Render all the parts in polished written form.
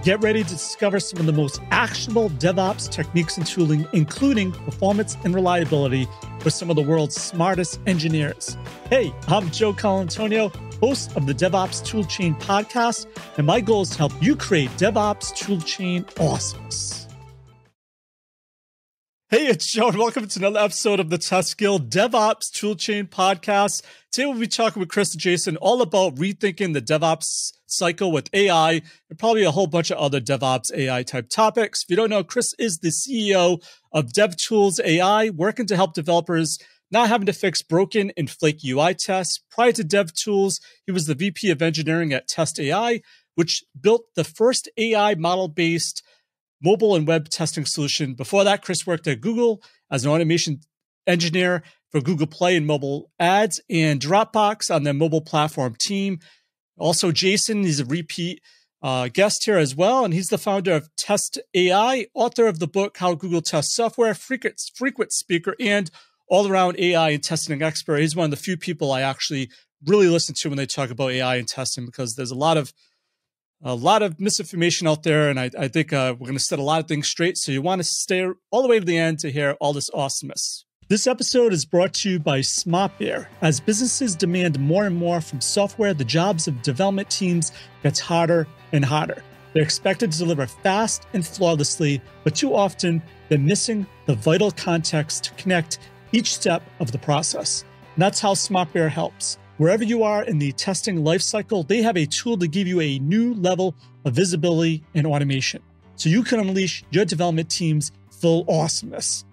Get ready to discover some of the most actionable DevOps techniques and tooling, including performance and reliability for some of the world's smartest engineers. Hey, I'm Joe Colantonio, host of the DevOps Toolchain podcast, and my goal is to help you create DevOps Toolchain awesomeness. Hey, it's Joe, and welcome to another episode of the Test Guild DevOps Toolchain podcast. Today we'll be talking with Chris and Jason all about rethinking the DevOps cycle with AI and probably a whole bunch of other DevOps AI type topics. If you don't know, Chris is the CEO of DevTool.AI, working to help developers not having to fix broken and flaky UI tests. Prior to DevTools, he was the VP of engineering at Testers.ai, which built the first AI model-based mobile and web testing solution. Before that, Chris worked at Google as an automation engineer for Google Play and mobile ads and Dropbox on their mobile platform team. Also, Jason, he's a repeat guest here as well, and he's the founder of Testers.ai, author of the book, How Google Tests Software, frequent speaker, and all-around AI and testing expert. He's one of the few people I actually really listen to when they talk about AI and testing, because there's a lot of misinformation out there, and I think we're going to set a lot of things straight, so you want to stay all the way to the end to hear all this awesomeness. This episode is brought to you by SmartBear. As businesses demand more and more from software, the jobs of development teams gets harder and harder. They're expected to deliver fast and flawlessly, but too often they're missing the vital context to connect each step of the process. And that's how SmartBear helps. Wherever you are in the testing lifecycle, they have a tool to give you a new level of visibility and automation, so you can unleash your development team's full awesomeness.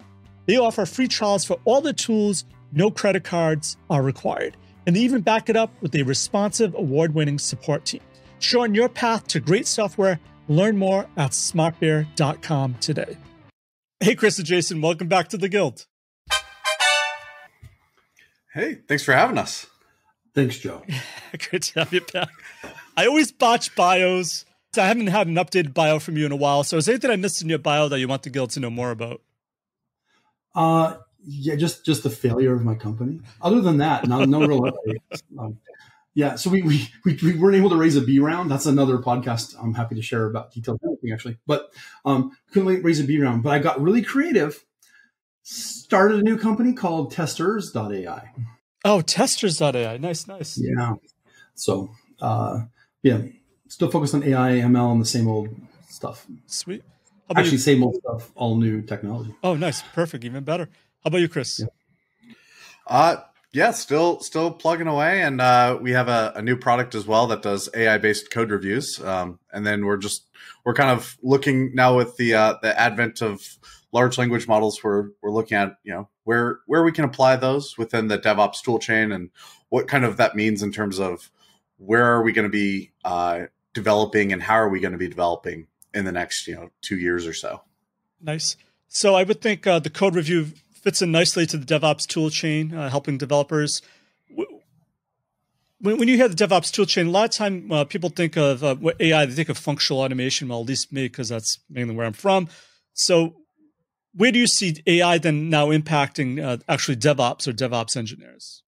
They offer free trials for all the tools, no credit cards are required, and they even back it up with a responsive, award-winning support team. Shorten your path to great software. Learn more at smartbear.com today. Hey, Chris and Jason, welcome back to the Guild. Hey, thanks for having us. Thanks, Joe. Great to have you back. I always botch bios. I haven't had an updated bio from you in a while. So is there anything I missed in your bio that you want the Guild to know more about? Yeah, just the failure of my company. Other than that, no real updates. Yeah, so we weren't able to raise a B round. That's another podcast I'm happy to share about detailed everything, actually. But couldn't raise a B round. But I got really creative. Started a new company called Testers.ai. Oh, Testers.ai. Nice. Yeah. So, still focused on AI, ML, and the same old stuff. Sweet. Actually, same old stuff, all new technology. Oh, nice. Perfect. Even better. How about you, Chris? Yeah. Still plugging away. And we have a new product as well that does AI-based code reviews. And then we're kind of looking now with the advent of large language models. We're looking at, where we can apply those within the DevOps toolchain and what kind of that means in terms of where are we going to be developing and how are we going to be developing in the next 2 years or so. Nice. So I would think the code review fits in nicely to the DevOps toolchain, helping developers. When you hear the DevOps toolchain, a lot of time people think of AI, they think of functional automation. Well, at least me, because that's mainly where I'm from. So where do you see AI then now impacting actually DevOps or DevOps engineers?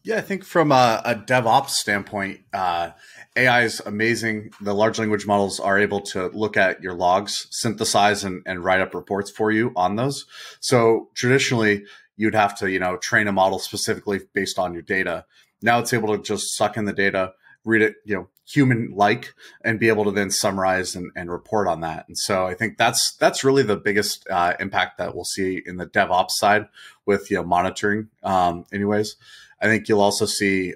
Yeah, I think from a DevOps standpoint, AI is amazing. The large language models are able to look at your logs, synthesize and write up reports for you on those. So traditionally, you'd have to, train a model specifically based on your data. Now it's able to just suck in the data, read it, human-like, and be able to then summarize and report on that. And so I think that's really the biggest impact that we'll see in the DevOps side with monitoring. Anyways, I think you'll also see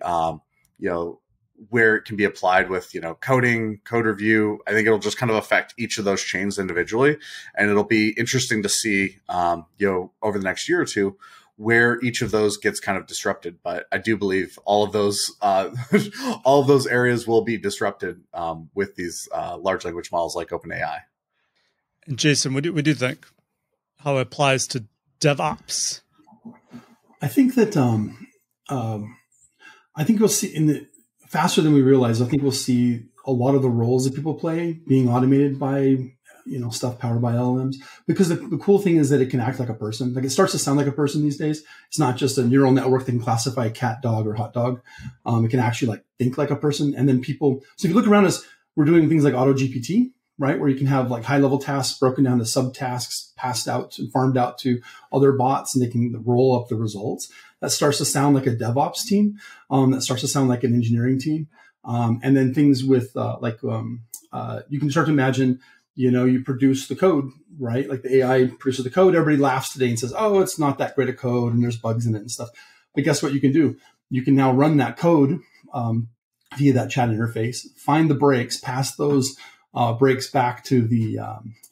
where it can be applied with coding, code review. I think it'll just kind of affect each of those chains individually, and it'll be interesting to see over the next year or two where each of those gets kind of disrupted. But I do believe all of those areas will be disrupted with these large language models like OpenAI. And Jason, what do you think? How it applies to DevOps? I think that I think we'll see faster than we realize. I think we'll see a lot of the roles that people play being automated by stuff powered by LLMs, because the cool thing is that it can act like a person. Like, it starts to sound like a person these days. It's not just a neural network that can classify cat, dog, or hot dog. It can actually think like a person. And then so if you look around us, we're doing things like auto GPT, right? Where you can have like high level tasks broken down to subtasks, passed out and farmed out to other bots, and they can roll up the results. That starts to sound like a DevOps team. That starts to sound like an engineering team. And then things with you can start to imagine, you produce the code, right? Like the AI produces the code. Everybody laughs today and says, oh, it's not that great a code and there's bugs in it and stuff. But guess what you can do? You can now run that code via that chat interface, find the breaks, pass those breaks back to the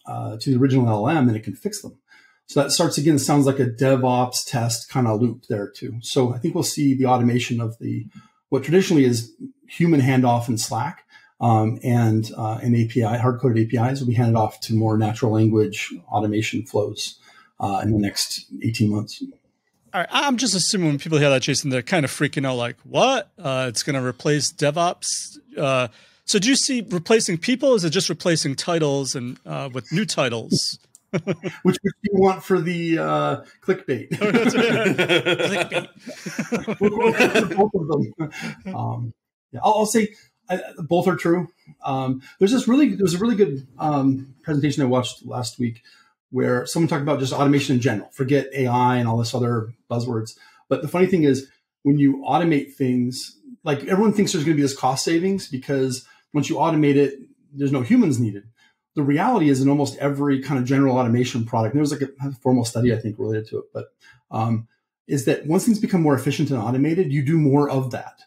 original LLM, and it can fix them. So that starts, again, sounds like a DevOps test kind of loop there too. So I think we'll see the automation of what traditionally is human handoff in Slack and API, hard-coded APIs will be handed off to more natural language automation flows in the next 18 months. All right, I'm just assuming when people hear that, Jason, they're kind of freaking out like, what? It's going to replace DevOps? So do you see replacing people? Or is it just replacing titles and with new titles? Which do you want for the clickbait? Clickbait. Both of them. I'll say both are true. There was a really good presentation I watched last week where someone talked about just automation in general. Forget AI and all this other buzzwords. But the funny thing is, when you automate things, like everyone thinks there's going to be this cost savings because once you automate it, there's no humans needed. The reality is in almost every kind of general automation product, there was like a formal study, I think, related to it, but is that once things become more efficient and automated, you do more of that.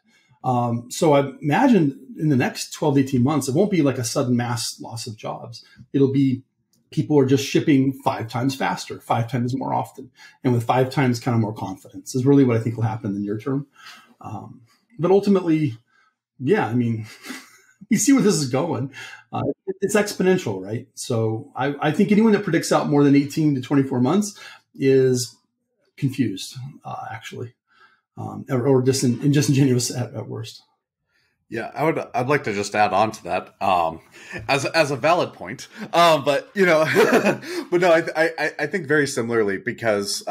So I imagine in the next 12 to 18 months, it won't be like a sudden mass loss of jobs. It'll be people are just shipping 5 times faster, 5 times more often, and with 5 times kind of more confidence is really what I think will happen in the near term. But ultimately, yeah, I mean, you see where this is going. It's exponential, right? So I think anyone that predicts out more than 18 to 24 months is confused, actually, or disingenuous at worst. Yeah, I'd like to just add on to that as a valid point, but but no, I think very similarly because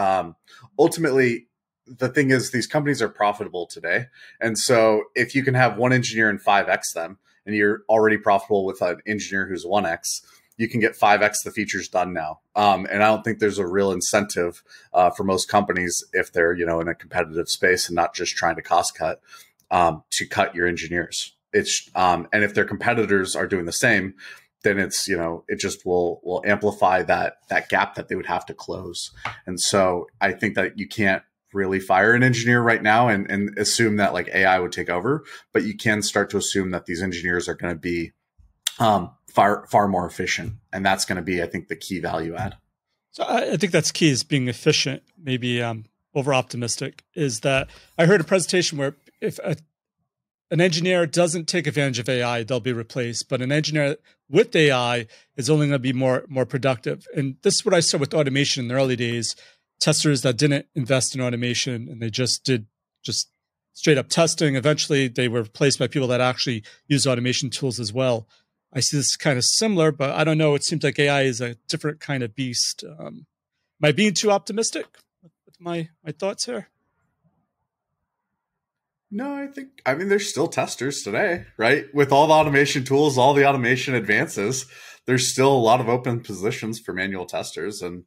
ultimately the thing is these companies are profitable today, and so if you can have one engineer and 5x them, and you're already profitable with an engineer who's 1x, you can get 5x the features done now. And I don't think there's a real incentive for most companies if they're in a competitive space and not just trying to cost cut. To cut your engineers. It's and if their competitors are doing the same, then it's it just will amplify that gap that they would have to close. And so I think that you can't really fire an engineer right now and assume that like AI would take over, but you can start to assume that these engineers are going to be far more efficient, and that's going to be, I think, the key value add. So I think that's key, is being efficient. Maybe over optimistic is that I heard a presentation where if an engineer doesn't take advantage of AI, they'll be replaced. But an engineer with AI is only going to be more productive. And this is what I saw with automation in the early days. Testers that didn't invest in automation and they just did straight up testing. Eventually, they were replaced by people that actually use automation tools as well. I see this kind of similar, but I don't know. It seems like AI is a different kind of beast. Am I being too optimistic with my thoughts here? No, I mean, there's still testers today, right? With all the automation tools, all the automation advances, there's still a lot of open positions for manual testers. And,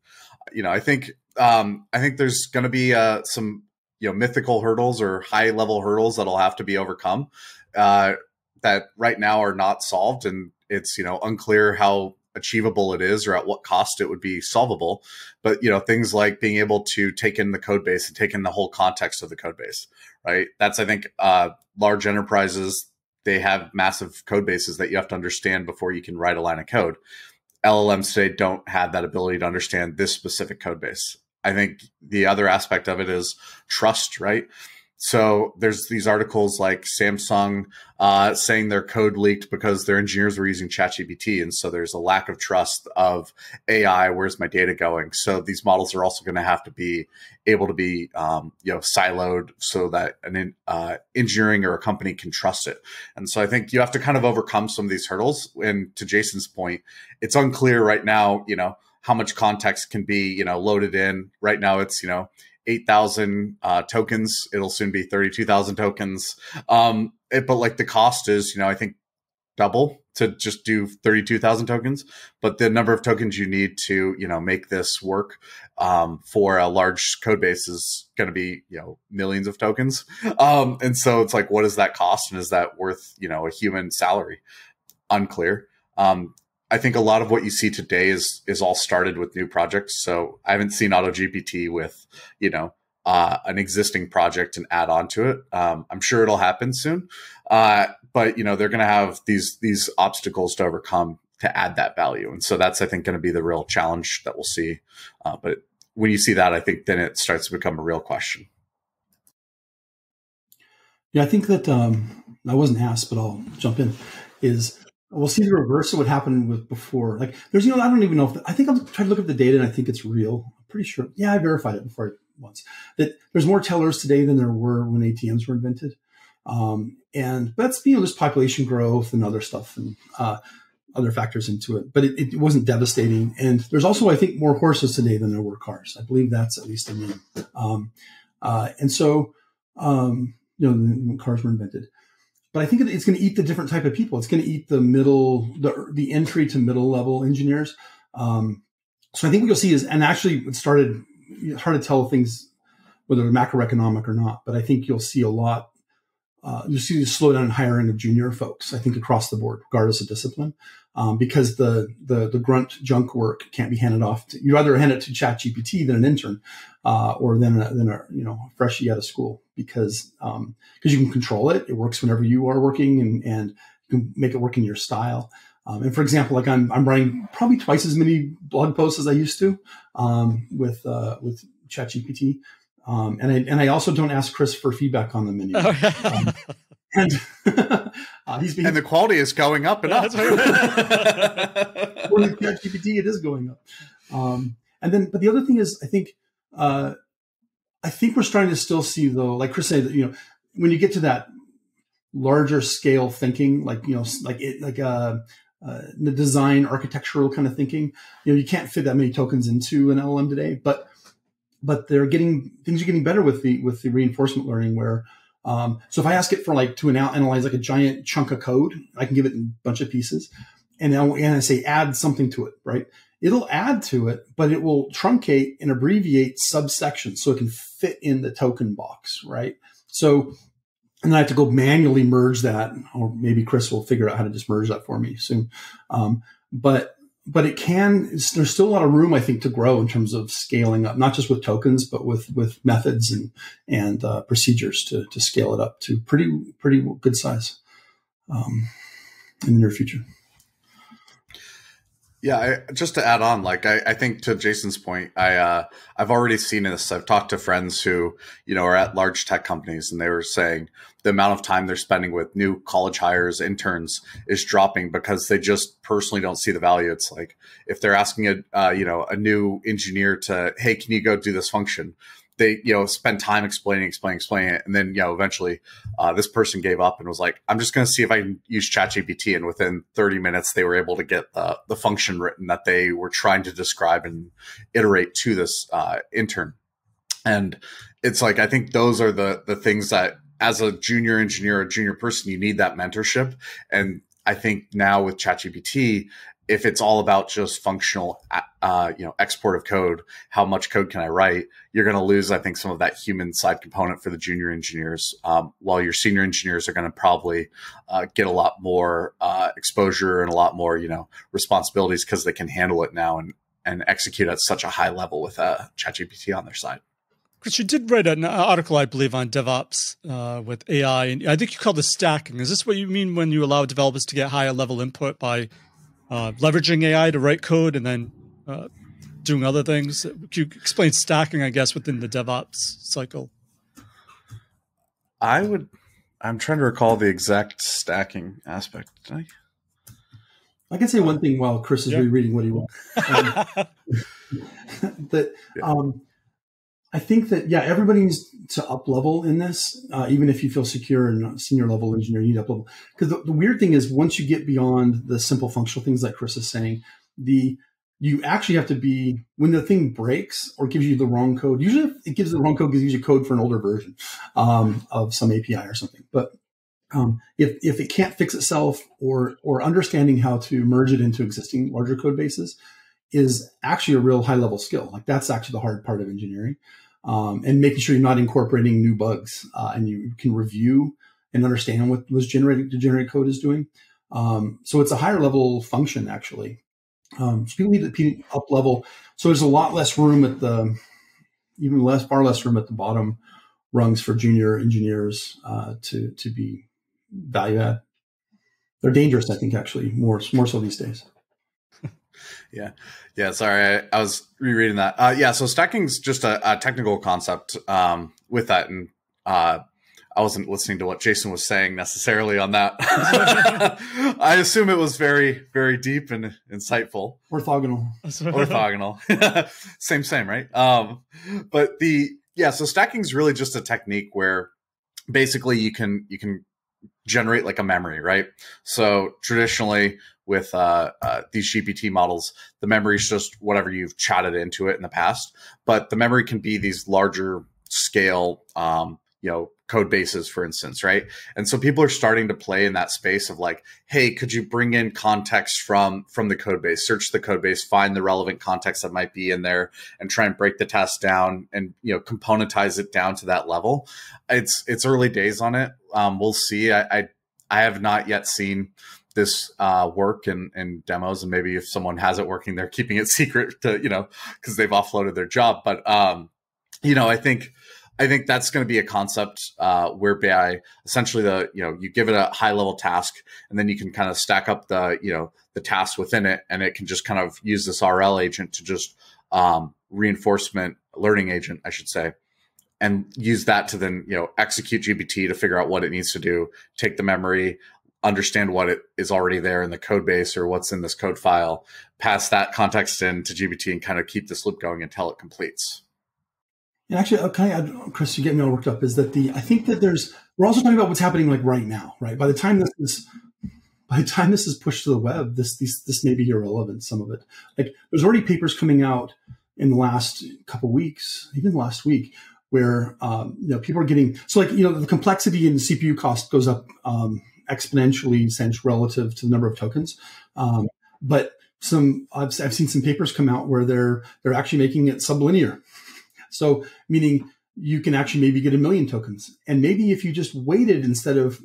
I think there's going to be some, mythical hurdles or high level hurdles that'll have to be overcome that right now are not solved. And it's, unclear how achievable it is or at what cost it would be solvable. But, things like being able to take in the code base and take in the whole context of the code base, right? That's, I think, large enterprises, they have massive code bases that you have to understand before you can write a line of code. LLMs today don't have that ability to understand this specific code base. I think the other aspect of it is trust, right? So there's these articles like Samsung saying their code leaked because their engineers were using ChatGPT. And so there's a lack of trust of AI. Where's my data going? So these models are also going to have to be able to be, siloed so that an engineering or a company can trust it. And so I think you have to kind of overcome some of these hurdles. And to Jason's point, it's unclear right now, how much context can be, loaded in. Right now it's, 8,000 tokens. It'll soon be 32,000 tokens. But like the cost is, I think double to just do 32,000 tokens, but the number of tokens you need to, make this work for a large code base is going to be, millions of tokens. And so it's like, what does that cost? And is that worth, a human salary? Unclear. I think a lot of what you see today is all started with new projects. So I haven't seen AutoGPT with, an existing project and add on to it. I'm sure it'll happen soon. But, they're going to have these obstacles to overcome to add that value. And so that's, I think, going to be the real challenge that we'll see. But when you see that, I think then it starts to become a real question. Yeah, I think that I wasn't asked, but I'll jump in, is we'll see the reverse of what happened with before. Like there's, I don't even know I think I'll try to look at the data and I think it's real. I'm pretty sure. Yeah, I verified it before once that there's more tellers today than there were when ATMs were invented. And that's, there's population growth and other stuff and other factors into it, but it wasn't devastating. And there's also, I think, more horses today than there were cars. I believe that's at least a name. And so, when cars were invented. But I think it's going to eat the different type of people. It's going to eat the middle, the entry to middle level engineers. So I think what you'll see is, and actually it started, hard to tell things, whether they're macroeconomic or not, but I think you'll see a lot, you'll see a slowdown in hiring of junior folks, I think across the board, regardless of discipline, because the grunt junk work can't be handed off to, you'd rather hand it to ChatGPT than an intern, or than a freshie out of school, because you can control it. It works whenever you are working and you can make it work in your style. And for example, like I'm writing probably twice as many blog posts as I used to, with ChatGPT. And I also don't ask Chris for feedback on them anymore. And and the quality is going up and up. With ChatGPT, it is going up. But the other thing is, I think we're starting to still see, though, like Chris said, when you get to that larger scale thinking, the design architectural kind of thinking, you can't fit that many tokens into an LLM today, but things are getting better with the reinforcement learning where, so if I ask it for to analyze like a giant chunk of code, I can give it in a bunch of pieces and I say, add something to it, right? It'll add to it, but it will truncate and abbreviate subsections so it can fit in the token box, right? So, and then I have to go manually merge that, or maybe Chris will figure out how to just merge that for me soon. But there's still a lot of room, I think, to grow in terms of scaling up, not just with tokens, but with methods and procedures to scale it up to pretty good size in the near future. Yeah, just to add on, I think to Jason's point, I've already seen this. I've talked to friends who, are at large tech companies, and they were saying the amount of time they're spending with new college hires, interns, is dropping because they just personally don't see the value. It's like if they're asking a new engineer to, hey, can you go do this function? They, spend time explaining it. And then, eventually this person gave up and was like, I'm just going to see if I can use ChatGPT. And within 30 minutes, they were able to get the function written that they were trying to describe and iterate to this intern. And it's like, I think those are the things that as a junior engineer, a junior person, you need that mentorship. And I think now with ChatGPT, if it's all about just functional, export of code, how much code can I write? You're going to lose, I think, some of that human side component for the junior engineers, while your senior engineers are going to probably get a lot more exposure and a lot more, responsibilities because they can handle it now and execute at such a high level with ChatGPT on their side. Chris, you did write an article, I believe, on DevOps with AI, and I think you called it stacking. Is this what you mean when you allow developers to get higher level input by leveraging AI to write code and then doing other things? Could you explain stacking, I guess, within the DevOps cycle? I'm trying to recall the exact stacking aspect. Did I can say one thing while Chris is rereading what he wants. I think that, everybody needs to up level in this, even if you feel secure and a senior level engineer, you need to up level. Because the weird thing is once you get beyond the simple functional things like Chris is saying, you actually have to be, when the thing breaks or gives you the wrong code, usually if it gives the wrong code, because it gives you code for an older version of some API or something. But If it can't fix itself, or understanding how to merge it into existing larger code bases is actually a real high level skill. Like that's actually the hard part of engineering, and making sure you're not incorporating new bugs, and you can review and understand what was generated to generate code is doing. So it's a higher level function actually. So people need to up level. So there's a lot less room at far less room at the bottom rungs for junior engineers to be value add. They're dangerous, I think, actually, more so these days. Yeah. Sorry, I was rereading that. So stacking's just a technical concept with that, and I wasn't listening to what Jason was saying necessarily on that. I assume it was very, very deep and insightful. Orthogonal. Same, right? So stacking is really just a technique where basically you can generate like a memory, right? So traditionally with these GPT models, the memory is just whatever you've chatted into it in the past, but the memory can be these larger scale, code bases, for instance, right? And so people are starting to play in that space of like, hey, could you bring in context from the code base, search the code base, find the relevant context that might be in there, and try and break the task down and componentize it down to that level. It's early days on it. We'll see. I have not yet seen this work in demos, and maybe if someone has it working, they're keeping it secret to because they've offloaded their job. But I think that's going to be a concept whereby essentially you give it a high level task, and then you can kind of stack up the tasks within it, and it can just kind of use this RL agent to just reinforcement learning agent, I should say, and use that to then execute GPT to figure out what it needs to do, take the memory, understand what it is already there in the code base or what's in this code file, pass that context in to GPT, and kind of keep this loop going until it completes. And actually, can I add, Chris, you get me all worked up, is that I think that we're also talking about what's happening like right now, right? By the time this is pushed to the web, this may be irrelevant, some of it. Like there's already papers coming out in the last couple weeks, even last week, where people are getting, so like, the complexity in the CPU cost goes up exponentially relative to the number of tokens. But I've seen some papers come out where they're actually making it sublinear. So meaning you can actually maybe get 1 million tokens. And maybe if you just waited, instead of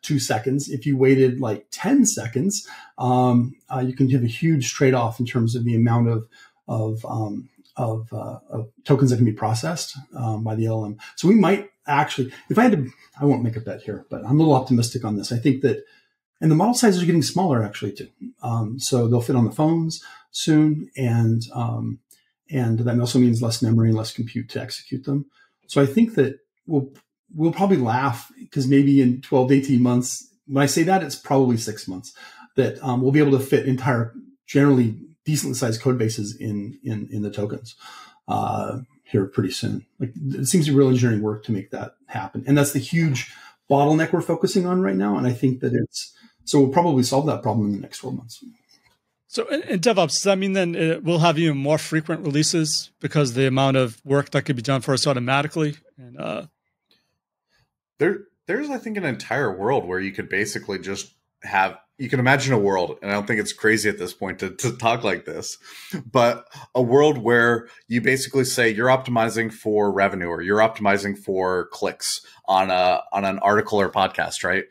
2 seconds, if you waited like 10 seconds, you can have a huge trade-off in terms of the amount of tokens that can be processed by the LLM. So we might actually, if I had to, I won't make a bet here, but I'm a little optimistic on this. I think that, and the model sizes are getting smaller actually too. So they'll fit on the phones soon, and that also means less memory and less compute to execute them. So I think that we'll probably laugh, because maybe in 12 to 18 months, when I say that, it's probably 6 months, that we'll be able to fit entire, generally decently sized code bases in the tokens here pretty soon. Like it seems to be real engineering work to make that happen. And that's the huge bottleneck we're focusing on right now. And I think that so we'll probably solve that problem in the next 12 months. So in DevOps, does that mean then we'll have even more frequent releases because the amount of work that could be done for us automatically? And there's I think an entire world where you could basically just you can imagine a world, and I don't think it's crazy at this point to talk like this, but a world where you basically say you're optimizing for revenue or you're optimizing for clicks on an article or podcast, right?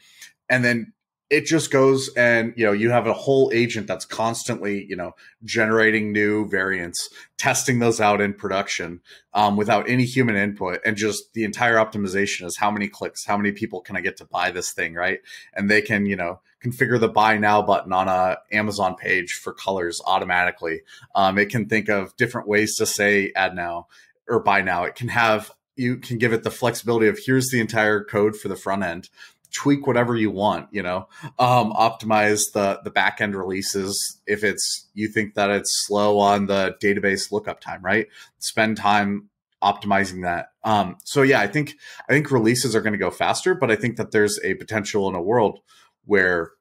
And then it just goes and, you have a whole agent that's constantly, generating new variants, testing those out in production without any human input. And just the entire optimization is how many clicks, how many people can I get to buy this thing, right? And they can, configure the buy now button on a Amazon page for colors automatically. It can think of different ways to say add now or buy now. You can give it the flexibility of here's the entire code for the front end. Tweak whatever you want, optimize the back end releases. If you think that it's slow on the database lookup time, right? Spend time optimizing that. So yeah, I think releases are going to go faster, but I think that there's a potential in a world where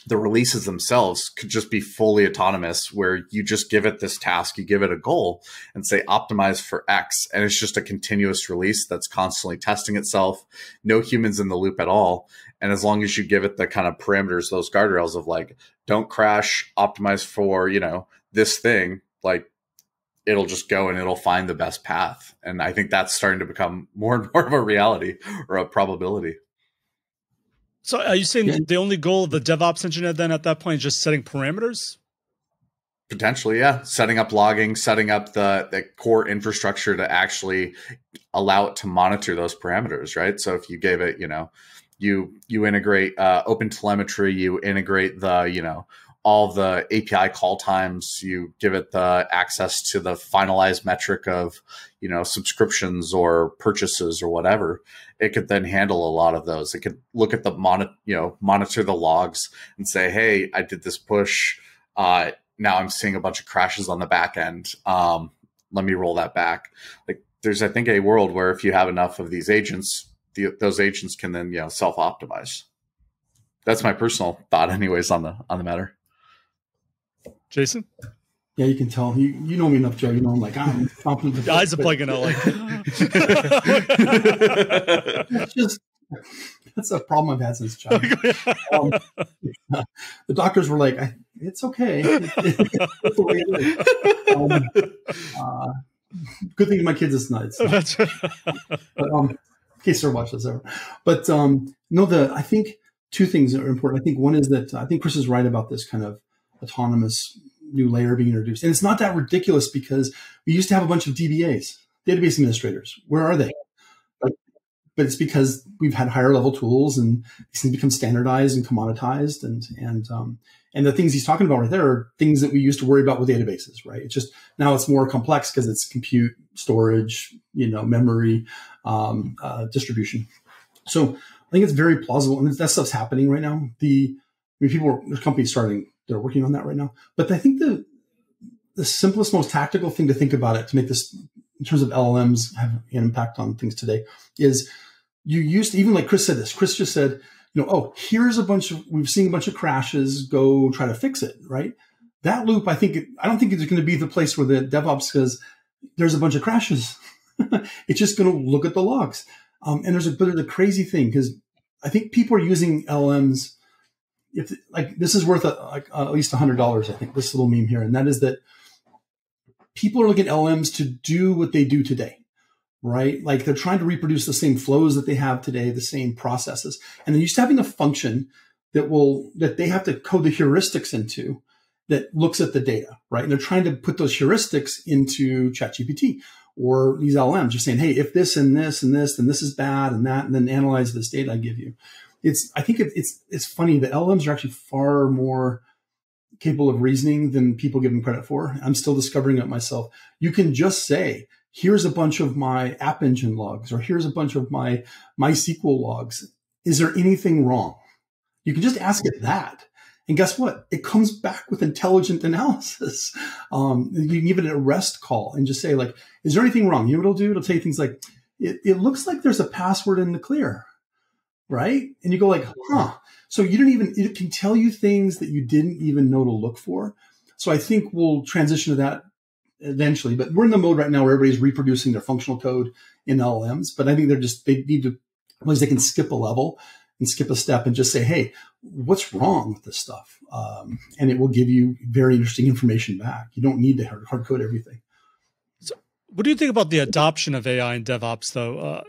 the releases themselves could just be fully autonomous, where you just give it this task, you give it a goal and say optimize for X. And it's just a continuous release that's constantly testing itself. No humans in the loop at all. And as long as you give it the kind of parameters, those guardrails of like, don't crash, optimize for, you know, this thing, like it'll just go and it'll find the best path. And I think that's starting to become more and more of a reality or a probability. So are you saying the only goal of the DevOps engineer then at that point is just setting parameters? Potentially, yeah. Setting up logging, setting up the core infrastructure to actually allow it to monitor those parameters, right? So if you gave it, you know, you integrate open telemetry, you integrate the, you know, all the API call times, you give it the access to the finalized metric of, you know, subscriptions or purchases or whatever. It could then handle a lot of those. It could look at the monitor the logs and say, hey, I did this push. Now I'm seeing a bunch of crashes on the back end. Let me roll that back. Like there's, I think, a world where if you have enough of these agents, those agents can then, you know, self-optimize. That's my personal thought anyways on the matter. Jason? Yeah, you can tell. You know me enough, Joe. You know I'm like, I'm confident. The eyes are plugging out like. That's a problem I've had since child. The doctors were like, it's okay. It's the way it is. Good thing my kids is nuts. That's right. But, in case they're watching this ever. But no, I think two things are important. I think one is that I think Chris is right about this kind of autonomous new layer being introduced. And it's not that ridiculous because we used to have a bunch of DBAs, database administrators. Where are they? But it's because we've had higher level tools and these things become standardized and commoditized. And the things he's talking about right there are things that we used to worry about with databases, right? It's just now it's more complex because it's compute, storage, you know, memory, distribution. So I think it's very plausible. And that stuff's happening right now. There's companies they're working on that right now. But I think the simplest, most tactical thing to think about it to make this, in terms of LLMs, have an impact on things today is you used to, even like Chris said this, Chris just said, you know, oh, we've seen a bunch of crashes, go try to fix it, right? That loop, I don't think it's going to be the place where the DevOps says there's a bunch of crashes. It's just going to look at the logs. And there's a crazy thing because I think people are using LLMs. If like this is worth at least $100, I think, this little meme here, and that is that people are looking at LMs to do what they do today, right? Like they're trying to reproduce the same flows that they have today, the same processes, and they're used to having a function that they have to code the heuristics into that looks at the data, right? And they're trying to put those heuristics into ChatGPT or these LMs, just saying, hey, if this and this and this, then this is bad and that, and then analyze this data I give you. I think it's funny that LLMs are actually far more capable of reasoning than people give them credit for. I'm still discovering it myself. You can just say, here's a bunch of my App Engine logs, or here's a bunch of my MySQL logs. Is there anything wrong? You can just ask it that. And guess what? It comes back with intelligent analysis. You can give it a REST call and just say, like, is there anything wrong? You know what it'll do? It'll say things like, it looks like there's a password in the clear. Right? And you go like, huh. So it can tell you things that you didn't even know to look for. So I think we'll transition to that eventually, but we're in the mode right now where everybody's reproducing their functional code in LLMs. But I think they need to, ways they can skip a level and skip a step and just say, hey, what's wrong with this stuff? And it will give you very interesting information back. You don't need to hard code everything. What do you think about the adoption of AI in DevOps, though?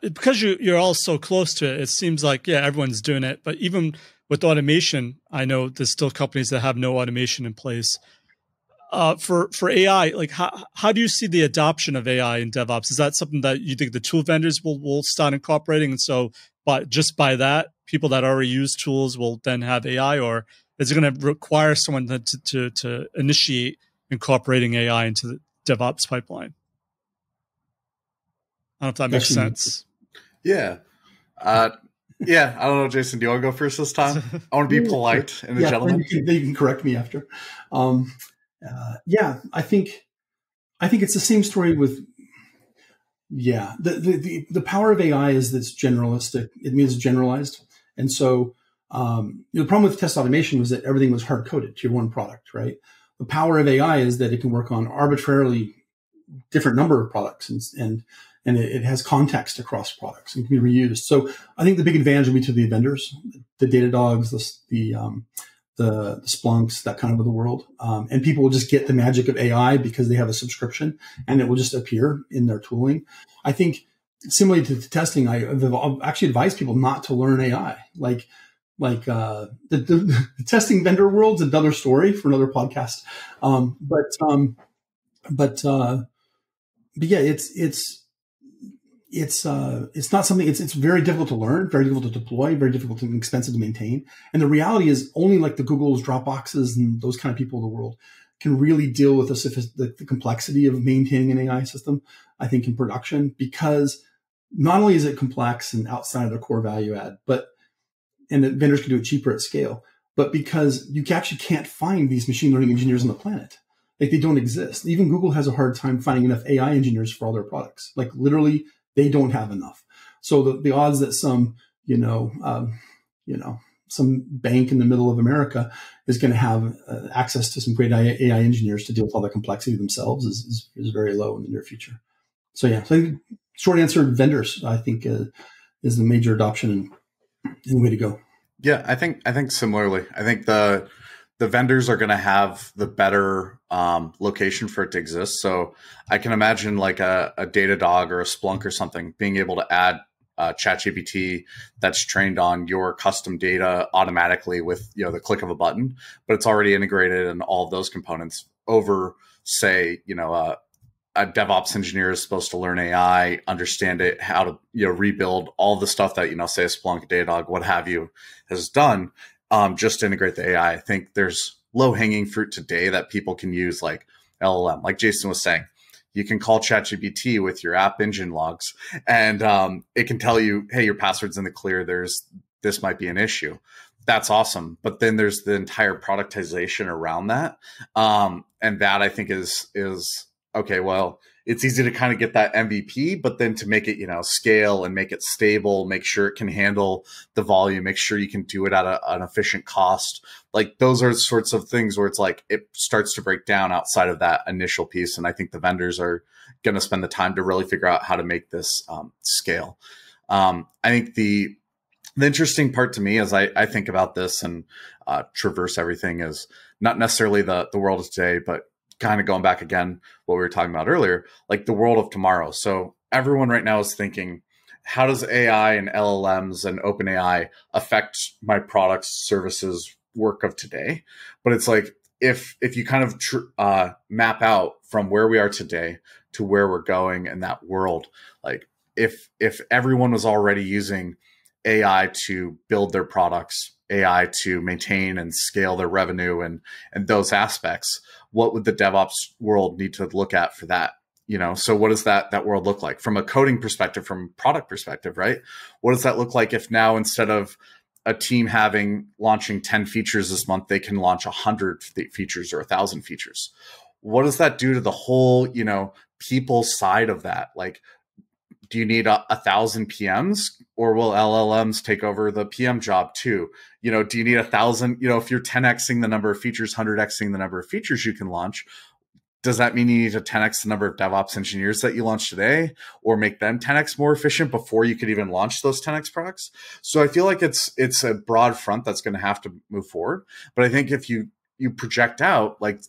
Because you're all so close to it, it seems like, yeah, everyone's doing it. But even with automation, I know there's still companies that have no automation in place. For AI, like how do you see the adoption of AI in DevOps? Is that something that you think the tool vendors will start incorporating? And so just by that, people that already use tools will then have AI? Or is it going to require someone to initiate incorporating AI into the DevOps pipeline? I don't know if that makes sense. Yeah. I don't know, Jason, do you want to go first this time? I want to be polite and a gentleman. You can correct me after. I think it's the same story with, the power of AI is that it's generalistic. It means generalized. And so The problem with test automation was that everything was hard coded to your one product, right? The power of AI is that it can work on arbitrarily different number of products, and it has context across products and can be reused. So I think the big advantage will be to the vendors, the Datadogs, the Splunks, that kind of the world. And people will just get the magic of AI because they have a subscription and it will just appear in their tooling. I think similarly to testing, I've actually advised people not to learn AI. The testing vendor world's another story for another podcast. But yeah, it's not something, it's very difficult to learn, very difficult to deploy, very difficult and expensive to maintain. And the reality is only like the Googles, Dropboxes, and those kind of people in the world can really deal with the complexity of maintaining an AI system, I think, in production, because not only is it complex and outside of their core value add, and that vendors can do it cheaper at scale, but because you actually can't find these machine learning engineers on the planet. Like, they don't exist. Even Google has a hard time finding enough AI engineers for all their products. Like, literally, they don't have enough. So the odds that some bank in the middle of America is going to have access to some great AI engineers to deal with all the complexity themselves is very low in the near future. So yeah, so I think short answer, vendors, I think, is the major adoption and way to go. Yeah, I think similarly. I think the vendors are going to have the better location for it to exist. So I can imagine like a Datadog or a Splunk or something being able to add ChatGPT that's trained on your custom data automatically with the click of a button, but it's already integrated in all of those components over, say, a DevOps engineer is supposed to learn AI, understand it, how to rebuild all the stuff that say a Splunk, Datadog, what have you, has done. Just to integrate the AI. I think there's low-hanging fruit today that people can use, like LLM. Like Jason was saying, you can call ChatGPT with your app engine logs, and it can tell you, hey, your password's in the clear. This might be an issue. That's awesome. But then there's the entire productization around that, and that I think is okay. Well, it's easy to kind of get that MVP, but then to make it, scale and make it stable, make sure it can handle the volume, make sure you can do it at an efficient cost. Like, those are sorts of things where it's like, it starts to break down outside of that initial piece. And I think the vendors are going to spend the time to really figure out how to make this scale. I think the interesting part to me as I think about this and traverse everything is not necessarily the world of today, but kind of going back again, what we were talking about earlier, like the world of tomorrow. So everyone right now is thinking, how does AI and LLMs and OpenAI affect my products, services, work of today? But it's like, if you kind of map out from where we are today to where we're going in that world, like if everyone was already using AI to build their products, AI to maintain and scale their revenue and those aspects, what would the DevOps world need to look at for that? So what does that world look like from a coding perspective, from product perspective, right? What does that look like if now, instead of a team launching 10 features this month, they can launch 100 features or 1,000 features? What does that do to the whole, people side of that? Like, do you need 1,000 PMs, or will LLMs take over the PM job too? Do you need 1,000? If you're 10xing the number of features, 100xing the number of features you can launch, does that mean you need to 10x the number of DevOps engineers that you launch today, or make them 10x more efficient before you could even launch those 10x products? So I feel like it's a broad front that's going to have to move forward. But I think if you project out, like,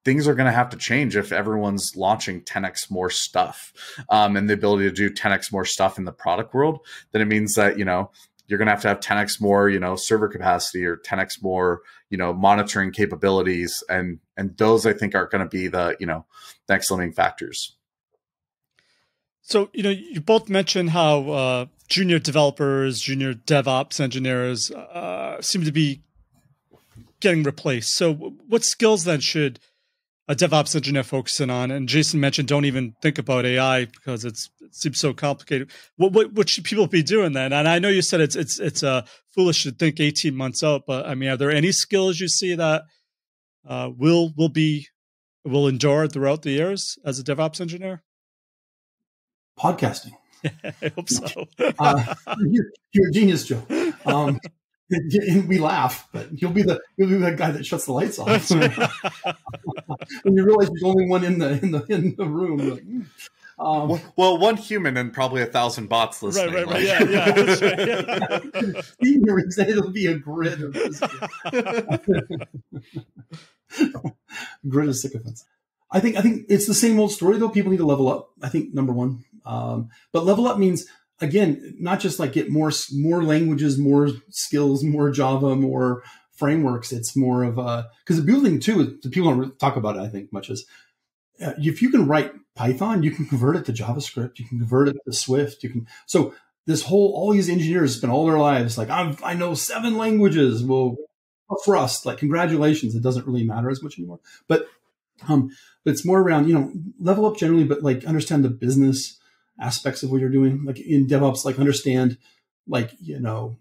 things are going to have to change if everyone's launching 10x more stuff, and the ability to do 10x more stuff in the product world. Then it means that, you're going to have 10x more, server capacity, or 10x more, monitoring capabilities. And those, I think, are going to be the, next limiting factors. So, you both mentioned how junior developers, junior DevOps engineers seem to be getting replaced. So what skills then should a DevOps engineer focusing on? And Jason mentioned, don't even think about AI because it seems so complicated. What should people be doing then? And I know you said it's foolish to think 18 months out, but I mean, are there any skills you see that will endure throughout the years as a DevOps engineer? Podcasting. I hope so. You're a genius, Joe. And we laugh, but you'll be the guy that shuts the lights off. When you realize there's only one in the room. You're like, well, one human and probably 1,000 bots listening. Right. Yeah. That's right. Yeah. It'll be a grid of this. Grid of sycophants. I think it's the same old story though. People need to level up. I think number one, but level up means, again, not just like get more languages, more skills, more Java, more frameworks. It's more of because the building too, people don't talk about it, I think, much as if you can write Python, you can convert it to JavaScript, you can convert it to Swift. So all these engineers spend all their lives like, I know 7 languages. Well, Rust, like, congratulations. It doesn't really matter as much anymore. But it's more around, level up generally, but like understand the business aspects of what you're doing. Like in DevOps, like understand, like, do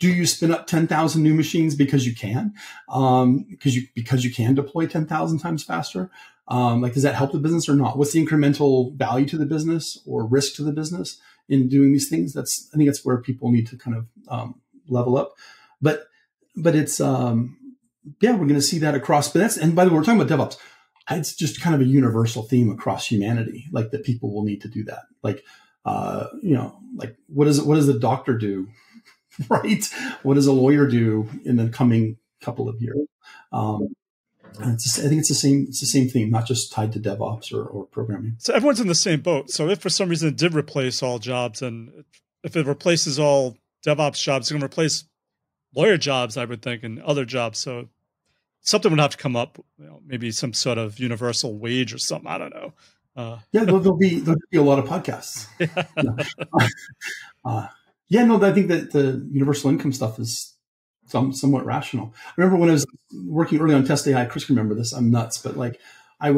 you spin up 10,000 new machines because you can, because you can deploy 10,000 times faster? Like, does that help the business or not? What's the incremental value to the business or risk to the business in doing these things? I think that's where people need to kind of level up. But it's we're going to see that across. And by the way, we're talking about DevOps. It's just kind of a universal theme across humanity, like that people will need to do that. Like, like what does the doctor do, right? What does a lawyer do in the coming couple of years? I think it's the same theme, not just tied to DevOps or programming. So everyone's in the same boat. So if for some reason it did replace all jobs, and if it replaces all DevOps jobs, it's going to replace lawyer jobs, I would think, and other jobs. So something would have to come up, maybe some sort of universal wage or something. I don't know. There'll be a lot of podcasts. I think that the universal income stuff is somewhat rational. I remember when I was working early on Test.AI, Chris can remember this. I'm nuts, but like I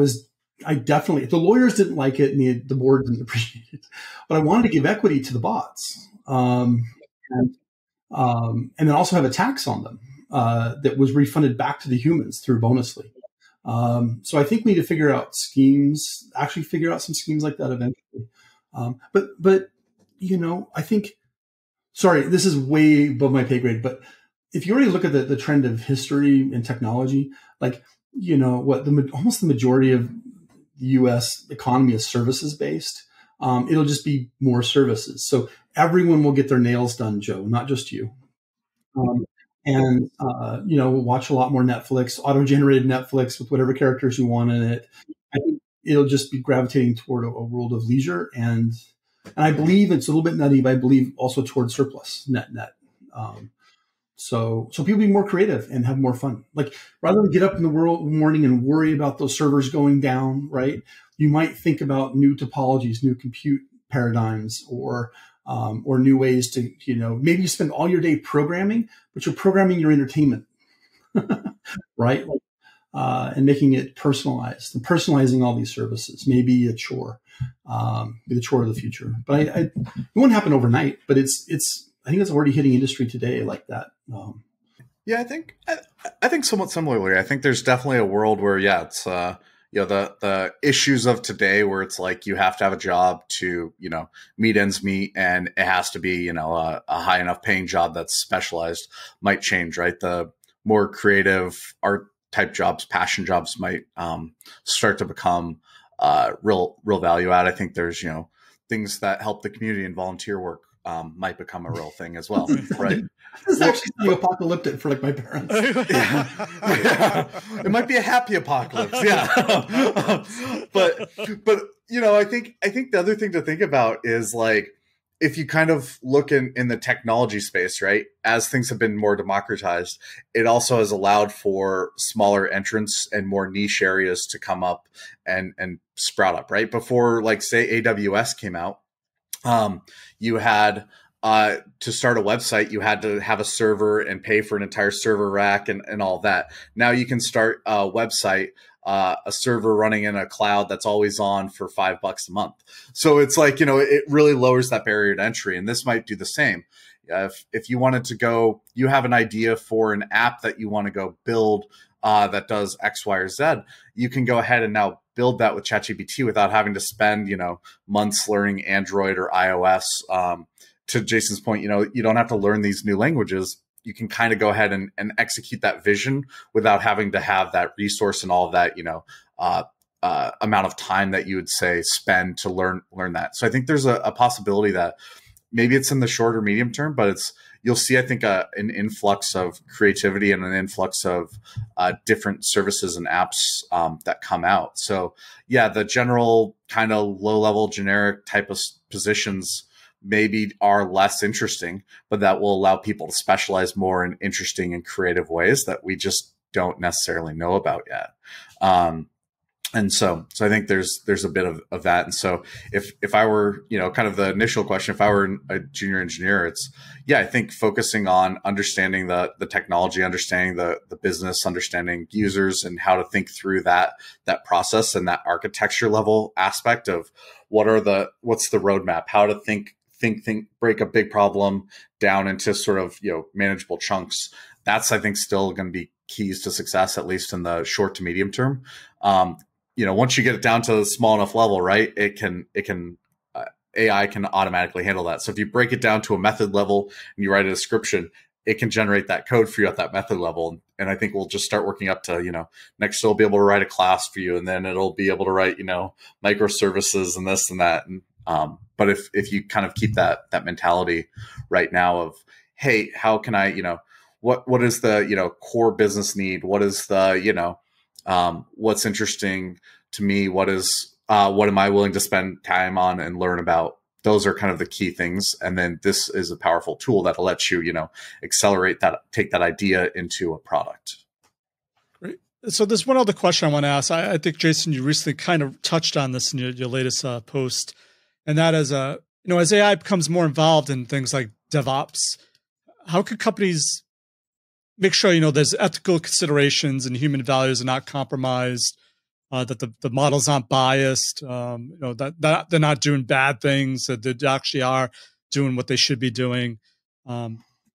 definitely, the lawyers didn't like it and the board didn't appreciate it, but I wanted to give equity to the bots, and then also have a tax on them that was refunded back to the humans through Bonusly. So I think we need to figure out some schemes like that eventually. But I think, sorry, this is way above my pay grade, but if you already look at the trend of history and technology, like, almost the majority of the U.S. economy is services based. It'll just be more services. So everyone will get their nails done, Joe, not just you. We'll watch a lot more Netflix, auto-generated Netflix with whatever characters you want in it. I think it'll just be gravitating toward a world of leisure. And I believe it's a little bit nutty, but I believe also toward surplus net. So people be more creative and have more fun. Like, rather than get up in the morning and worry about those servers going down, right? You might think about new topologies, new compute paradigms, or new ways to, maybe you spend all your day programming, but you're programming your entertainment, right? And making it personalized and personalizing all these services, maybe a chore, be the chore of the future. But it won't happen overnight, but I think it's already hitting industry today like that. I think somewhat similarly. I think there's definitely a world where, it's the issues of today where it's like you have to have a job to, meet ends meet, and it has to be, a high enough paying job that's specialized might change, right? The more creative art type jobs, passion jobs might start to become real value add. I think there's, things that help the community and volunteer work might become a real thing as well, right? This is actually something apocalyptic for like my parents. Yeah. It might be a happy apocalypse, but I think the other thing to think about is, like, if you kind of look in the technology space, right, as things have been more democratized, it also has allowed for smaller entrants and more niche areas to come up and sprout up, right? Before, like, say, AWS came out, you had to start a website, you had to have a server and pay for an entire server rack and all that. Now you can start a website, a server running in a cloud that's always on for $5 a month. So it's like, it really lowers that barrier to entry. And this might do the same. If you wanted to go, you have an idea for an app that you want to go build that does X, Y, or Z, you can go ahead and now build that with ChatGPT without having to spend, months learning Android or iOS. To Jason's point, you don't have to learn these new languages. you can kind of go ahead and execute that vision without having to have that resource and all of that, amount of time that you would say spend to learn that. So I think there's a possibility that maybe it's in the short or medium term, but you'll see, I think, an influx of creativity and an influx of different services and apps that come out. So yeah, the general kind of low level generic type of positions maybe are less interesting, but that will allow people to specialize more in interesting and creative ways that we just don't necessarily know about yet. And so I think there's a bit of that. And so if I were, kind of the initial question, if I were a junior engineer, I think focusing on understanding the technology, understanding the business, understanding users and how to think through that process and that architecture level aspect of what's the roadmap, how to think, break a big problem down into sort of, manageable chunks. That's, I think, still going to be keys to success, at least in the short to medium term. Once you get it down to a small enough level, right, AI can automatically handle that. So if you break it down to a method level and you write a description, it can generate that code for you at that method level. And I think we'll just start working up to, next it'll be able to write a class for you, and then it'll be able to write, microservices and this and that. And but if you kind of keep that mentality right now of, hey, how can I, what is the, core business need? What is the, what's interesting to me? What am I willing to spend time on and learn about? Those are kind of the key things. And then this is a powerful tool that'll let you, accelerate that, take that idea into a product. Great. So there's one other question I want to ask. I think, Jason, you recently kind of touched on this in your latest post. And that is, as AI becomes more involved in things like DevOps, how could companies make sure, there's ethical considerations and human values are not compromised, that the models aren't biased, that they're not doing bad things, that they actually are doing what they should be doing. I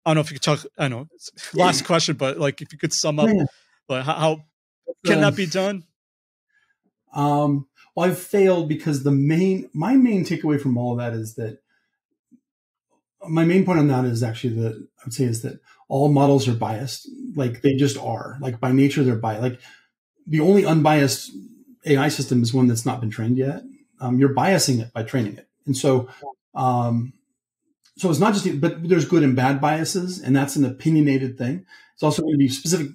don't know if you could talk, I know it's last question, but like if you could sum up, like how can that be done? Well, I've failed because my main takeaway from all of that is that my main point on that is actually that all models are biased. Like they just are. Like by nature, they're biased. Like the only unbiased AI system is one that's not been trained yet. You're biasing it by training it. And so it's not just, but there's good and bad biases, and that's an opinionated thing. It's also going to be specific,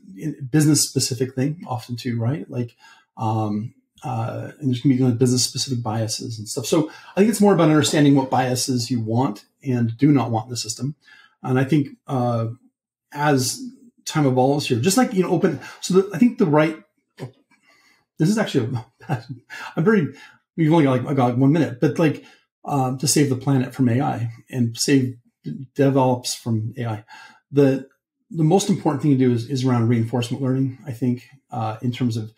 business specific thing often too, right? Like, and there's going to be business specific biases and stuff. So I think it's more about understanding what biases you want and do not want in the system. And I think as time evolves here, just like, open. So I think this is actually, we've only got 1 minute, but like to save the planet from AI and save DevOps from AI. The most important thing to do is around reinforcement learning, I think, in terms of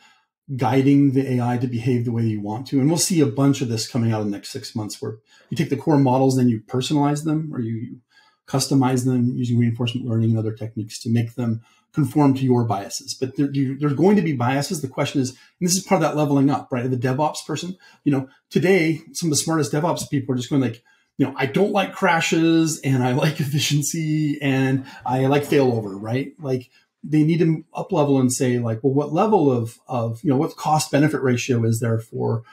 guiding the AI to behave the way you want to. And we'll see a bunch of this coming out in the next 6 months, where you take the core models, then you personalize them, or you customize them using reinforcement learning and other techniques to make them conform to your biases. But there's going to be biases. The question is, and this is part of that leveling up, right? The DevOps person, today, some of the smartest DevOps people are just going like, I don't like crashes, and I like efficiency, and I like failover, right? Like, they need to up level and say like, well, what level of what cost benefit ratio is there for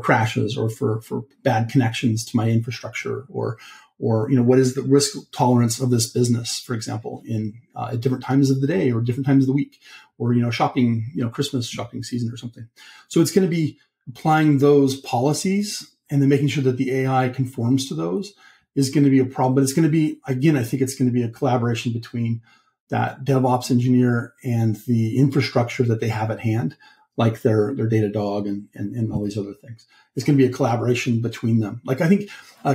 crashes or for bad connections to my infrastructure, or what is the risk tolerance of this business, for example, in at different times of the day or different times of the week, or shopping, Christmas shopping season or something. So it's going to be applying those policies and then making sure that the AI conforms to those is going to be a problem. But it's going to be, again, I think it's going to be a collaboration between that DevOps engineer and the infrastructure that they have at hand, like their Datadog and all these other things. It's going to be a collaboration between them. Like I think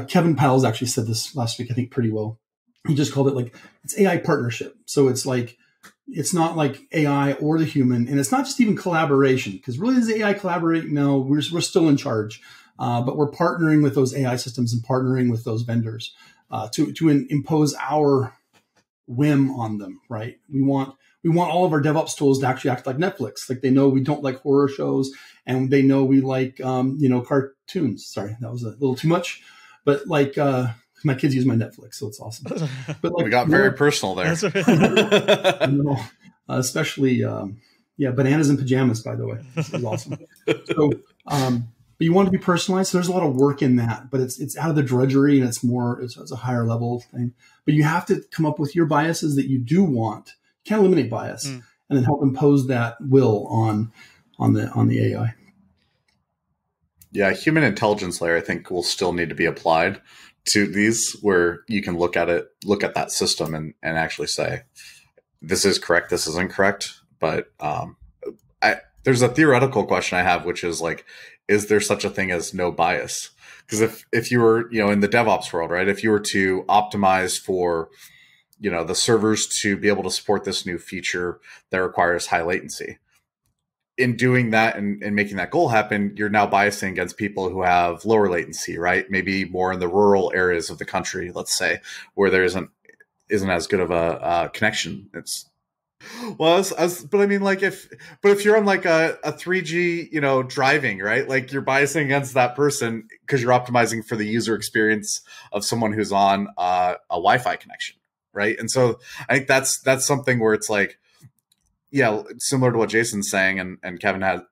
Kevin Powell's actually said this last week, I think pretty well. He just called it like, it's AI partnership. So it's like, it's not like AI or the human, and it's not just even collaboration, because really does AI collaborate? No, we're still in charge. But we're partnering with those AI systems and partnering with those vendors to impose our whim on them, right? We want all of our DevOps tools to actually act like Netflix. Like they know we don't like horror shows, and they know we like, cartoons. Sorry, that was a little too much, but like My kids use my Netflix, so it's awesome. But like, we got very personal there. You know, especially, bananas and pajamas, by the way. This is awesome. So, but you want to be personalized. So there's a lot of work in that, but it's out of the drudgery and it's a higher level thing. But you have to come up with your biases that you do want. You can't eliminate bias, and then help impose that will on the AI. Yeah, human intelligence layer, I think, will still need to be applied to these, where you can look at that system and actually say, this is correct, this is incorrect. But there's a theoretical question I have, which is like, is there such a thing as no bias? Because if you were, in the DevOps world, right, if you were to optimize for, the servers to be able to support this new feature that requires high latency, in doing that and making that goal happen, you're now biasing against people who have lower latency, right? Maybe more in the rural areas of the country, let's say, where there isn't as good of a connection. But I mean, like if you're on like a 3G, driving, right? Like you're biasing against that person because you're optimizing for the user experience of someone who's on a Wi-Fi connection, right? And so I think that's something where it's like, yeah, similar to what Jason's saying and Kevin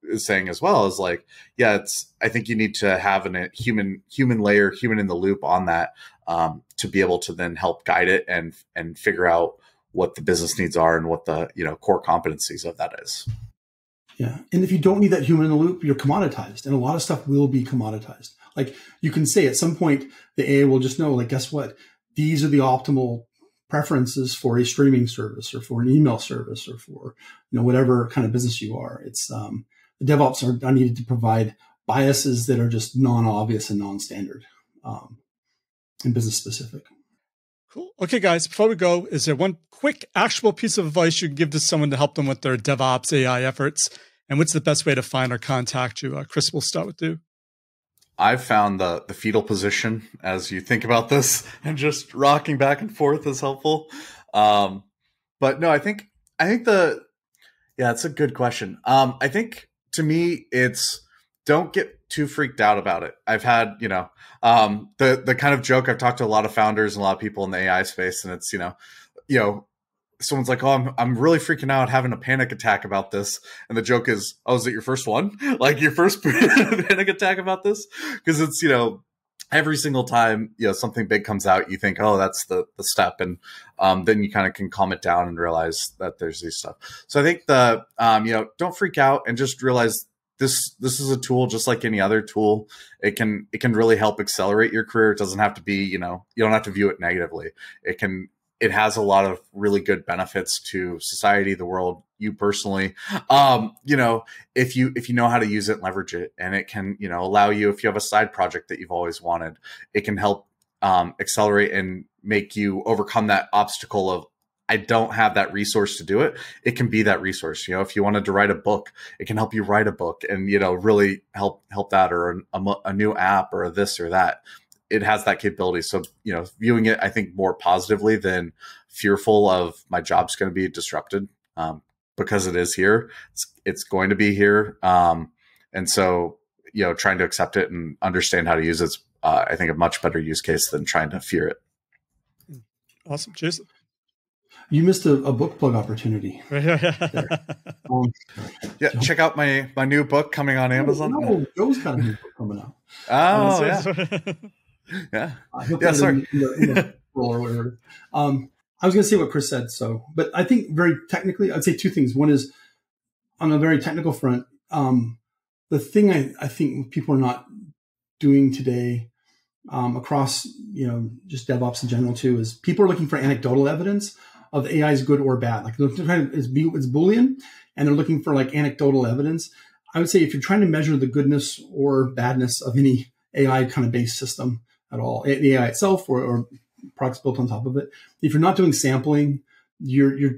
is saying as well, is like, yeah, I think you need to have a human layer, human in the loop on that, to be able to then help guide it and figure out what the business needs are and what the core competencies of that is. Yeah, and if you don't need that human in the loop, you're commoditized, and a lot of stuff will be commoditized. Like you can say at some point the AI will just know, like, guess what? These are the optimal preferences for a streaming service or for an email service or for whatever kind of business you are. It's the DevOps are needed to provide biases that are just non-obvious and non-standard and business specific. Cool. Okay, guys, before we go, is there one quick actual piece of advice you can give to someone to help them with their DevOps AI efforts? And what's the best way to find or contact you? Chris, we'll start with you. I've found the fetal position as you think about this, and just rocking back and forth is helpful. But no, I think it's a good question. I think to me, it's don't get too freaked out about it. I've had, the kind of joke, I've talked to a lot of founders and a lot of people in the AI space, and it's, someone's like, oh, I'm really freaking out, having a panic attack about this. And the joke is, oh, is it your first one? Like your first panic attack about this? Because it's, every single time, something big comes out, you think, oh, that's the step. And then you kind of can calm it down and realize that there's these stuff. So I think don't freak out and just realize this is a tool just like any other tool. It can really help accelerate your career. It doesn't have to be, you don't have to view it negatively. It has a lot of really good benefits to society, the world, you personally. If you know how to use it and leverage it, and it can, allow you, if you have a side project that you've always wanted, it can help accelerate and make you overcome that obstacle of, I don't have that resource to do it. It can be that resource. If you wanted to write a book, it can help you write a book and, really help that, or a new app or this or that. It has that capability. So, viewing it, I think, more positively than fearful of my job's going to be disrupted, because it is here. It's going to be here. And so, trying to accept it and understand how to use it's, I think, a much better use case than trying to fear it. Awesome. Jason? You missed a book plug opportunity. Check out my new book coming on Amazon. No, Joe's got a new book coming out. Oh, yeah. Yeah. Sorry. Or whatever. I was going to say what Chris said. But I think very technically, I'd say two things. One is, on a very technical front, the thing I think people are not doing today, across just DevOps in general too, is people are looking for anecdotal evidence of AI is good or bad. Like it's Boolean, and they're looking for like anecdotal evidence. I would say if you're trying to measure the goodness or badness of any AI kind of based system at all, the AI itself or products built on top of it, if you're not doing sampling, you're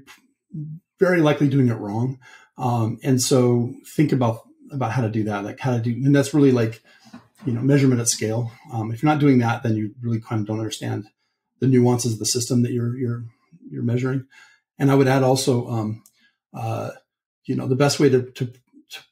very likely doing it wrong. And so think about how to do that, and that's really like, measurement at scale. If you're not doing that, then you really kind of don't understand the nuances of the system that you're measuring. And I would add also, the best way to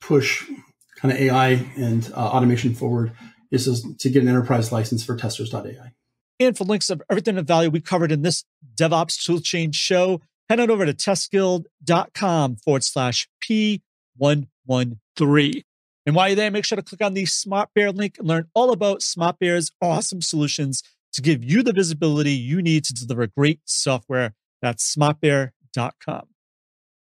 push kind of AI and automation forward is to get an enterprise license for Testers.ai. And for links of everything of value we covered in this DevOps Toolchain show, head on over to testguild.com/P113. And while you're there, make sure to click on the Smart Bear link and learn all about Smart Bear's awesome solutions to give you the visibility you need to deliver great software. That's smartbear.com.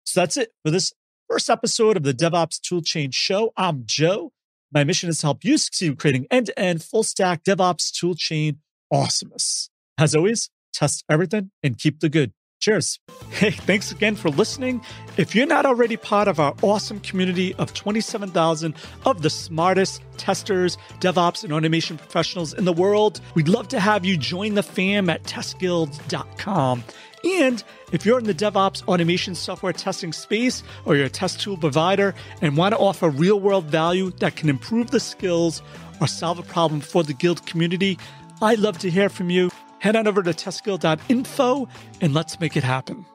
So that's it for this first episode of the DevOps Toolchain show. I'm Joe. My mission is to help you succeed with creating end-to-end full-stack DevOps Toolchain awesomeness. As always, test everything and keep the good. Cheers. Hey, thanks again for listening. If you're not already part of our awesome community of 27,000 of the smartest testers, DevOps, and automation professionals in the world, we'd love to have you join the fam at Testguild.com. And if you're in the DevOps automation software testing space, or you're a test tool provider and want to offer real-world value that can improve the skills or solve a problem for the Guild community, I'd love to hear from you. Head on over to testguild.info and let's make it happen.